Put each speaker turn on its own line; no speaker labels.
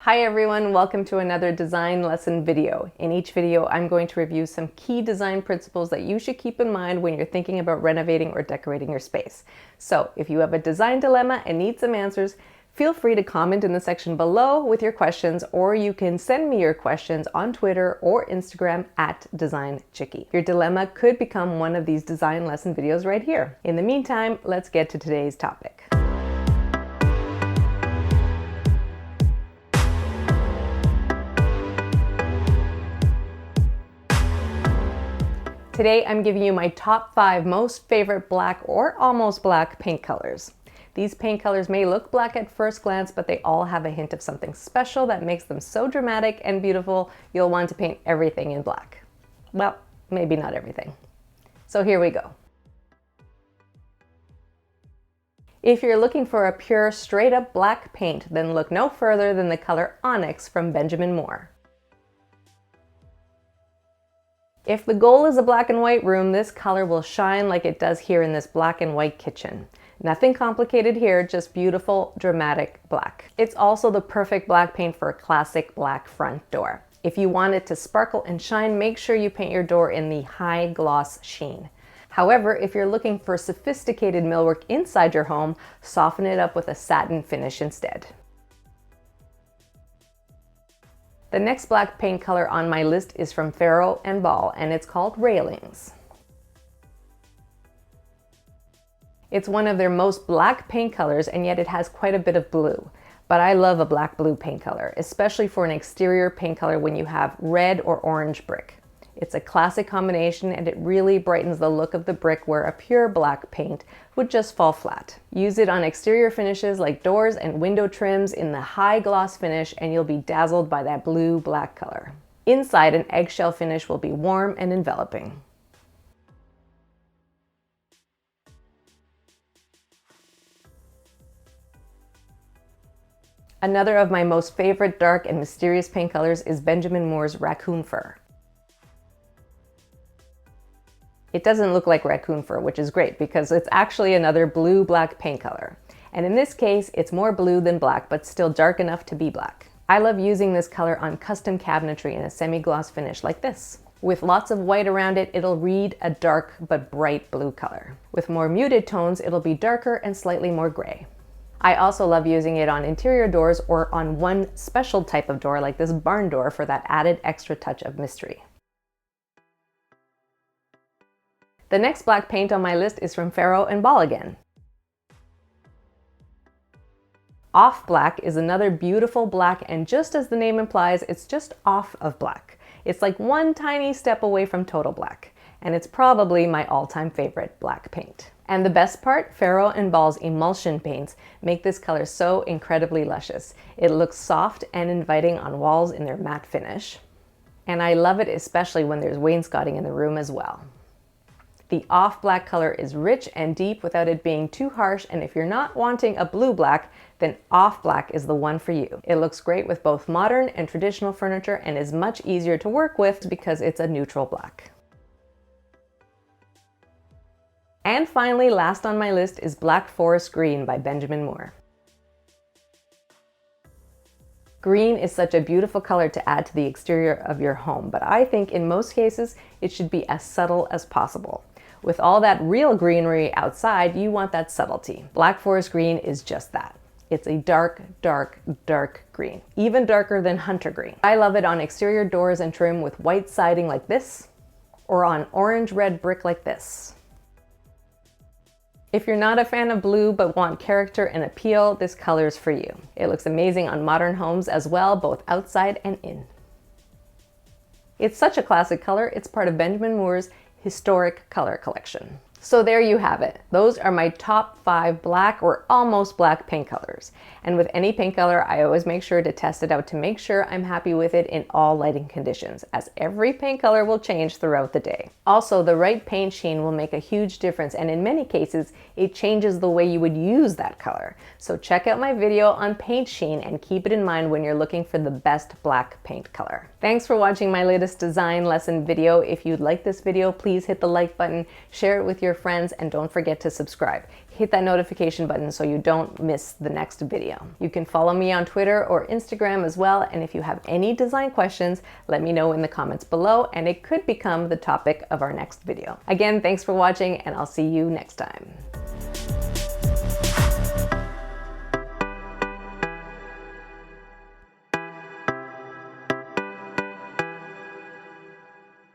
Hi everyone, welcome to another design lesson video. In each video, I'm going to review some key design principles that you should keep in mind when you're thinking about renovating or decorating your space. So if you have a design dilemma and need some answers, feel free to comment in the section below with your questions, or you can send me your questions on Twitter or Instagram at DesignChickee. Your dilemma could become one of these design lesson videos right here. In the meantime, let's get to today's topic. Today, I'm giving you my top 5 most favorite black or almost black paint colors. These paint colors may look black at first glance, but they all have a hint of something special that makes them so dramatic and beautiful, you'll want to paint everything in black. Well, maybe not everything. So here we go. If you're looking for a pure, straight up black paint, then look no further than the color Onyx from Benjamin Moore. If the goal is a black and white room, this color will shine like it does here in this black and white kitchen. Nothing complicated here, just beautiful, dramatic black. It's also the perfect black paint for a classic black front door. If you want it to sparkle and shine, make sure you paint your door in the high gloss sheen. However, if you're looking for sophisticated millwork inside your home, soften it up with a satin finish instead. The next black paint color on my list is from Farrow & Ball, and it's called Railings. It's one of their most black paint colors, and yet it has quite a bit of blue. But I love a black-blue paint color, especially for an exterior paint color when you have red or orange brick. It's a classic combination, and it really brightens the look of the brick where a pure black paint would just fall flat. Use it on exterior finishes like doors and window trims in the high gloss finish, and you'll be dazzled by that blue-black color. Inside, an eggshell finish will be warm and enveloping. Another of my most favorite dark and mysterious paint colors is Benjamin Moore's Raccoon Fur. It doesn't look like raccoon fur, which is great because it's actually another blue-black paint color. And in this case, it's more blue than black, but still dark enough to be black. I love using this color on custom cabinetry in a semi-gloss finish like this. With lots of white around it, it'll read a dark but bright blue color. With more muted tones, it'll be darker and slightly more gray. I also love using it on interior doors or on one special type of door like this barn door for that added extra touch of mystery. The next black paint on my list is from Farrow & Ball again. Off Black is another beautiful black, and just as the name implies, it's just off of black. It's like one tiny step away from total black, and it's probably my all-time favorite black paint. And the best part, Farrow & Ball's emulsion paints make this color so incredibly luscious. It looks soft and inviting on walls in their matte finish, and I love it especially when there's wainscoting in the room as well. The off-black color is rich and deep without it being too harsh, and if you're not wanting a blue-black, then off-black is the one for you. It looks great with both modern and traditional furniture and is much easier to work with because it's a neutral black. And finally, last on my list is Black Forest Green by Benjamin Moore. Green is such a beautiful color to add to the exterior of your home, but I think in most cases it should be as subtle as possible. With all that real greenery outside, you want that subtlety. Black Forest Green is just that. It's a dark, dark, dark green, even darker than hunter green. I love it on exterior doors and trim with white siding like this, or on orange-red brick like this. If you're not a fan of blue but want character and appeal, this color is for you. It looks amazing on modern homes as well, both outside and in. It's such a classic color, it's part of Benjamin Moore's historic color collection. So there you have it. Those are my top 5 black or almost black paint colors. And with any paint color, I always make sure to test it out to make sure I'm happy with it in all lighting conditions, as every paint color will change throughout the day. Also, the right paint sheen will make a huge difference, and in many cases, it changes the way you would use that color. So check out my video on paint sheen and keep it in mind when you're looking for the best black paint color. Thanks for watching my latest design lesson video. If you'd like this video, please hit the like button, share it with your friends, and don't forget to subscribe. hit that notification button so you don't miss the next video. You can follow me on Twitter or Instagram as well, and if you have any design questions, let me know in the comments below, and it could become the topic of our next video. Again, thanks for watching, and I'll see you next time.